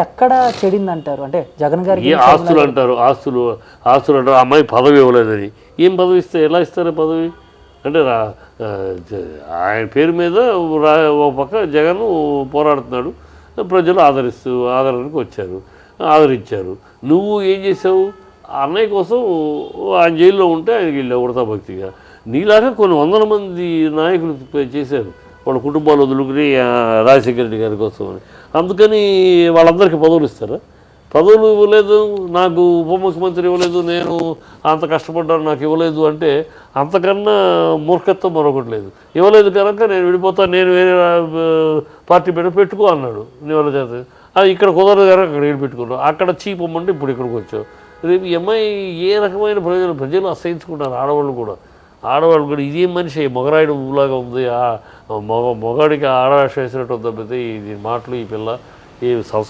ఎక్కడ చెడిందంటారు? అంటే జగన్ గారికి ఆస్తులు అంటారు, ఆస్తులు అంటారు. అమ్మాయి పదవి ఇవ్వలేదని. ఏం పదవి ఇస్తే ఎలా ఇస్తారు పదవి? అంటే ఆయన పేరు మీద ఒక పక్క జగన్ పోరాడుతున్నాడు, ప్రజలు ఆదరణకు వచ్చారు, ఆదరించారు. నువ్వు ఏం చేసావు? అన్నయ్య కోసం ఆయన జైల్లో ఉంటే ఆయనకి వెళ్ళావు ఉడతా భక్తిగా. నీలాగా కొన్ని వందల మంది నాయకులు చేశారు వాళ్ళ కుటుంబాలు వదులుకుని రాజశేఖర రెడ్డి గారి కోసం అని. అందుకని వాళ్ళందరికీ పదవులు ఇస్తారా? పదవులు ఇవ్వలేదు, నాకు ఉప ముఖ్యమంత్రి ఇవ్వలేదు, నేను అంత కష్టపడ్డాను నాకు ఇవ్వలేదు అంటే అంతకన్నా మూర్ఖత్వం మరొకటి లేదు. ఇవ్వలేదు కనుక నేను విడిపోతాను, నేను వేరే పార్టీ పెట్టుకో అన్నాడు నీ వాళ్ళ చేత. అది ఇక్కడ కుదరదు కనుక అక్కడ ఏడు పెట్టుకున్నావు, అక్కడ చీపమ్మంటే ఇప్పుడు ఇక్కడికి వచ్చావు. రేపు ఈ అమ్మాయి ఏ రకమైన ప్రజలు అసహించుకుంటారు. ఆడవాళ్ళు కూడా ఇదేం మనిషి మొగరాయుడు లాగా ఉంది, మొగాడికి ఆడవేషం వేసినట్టు తప్పితే ఇది మాటలు ఈ పిల్ల ఏ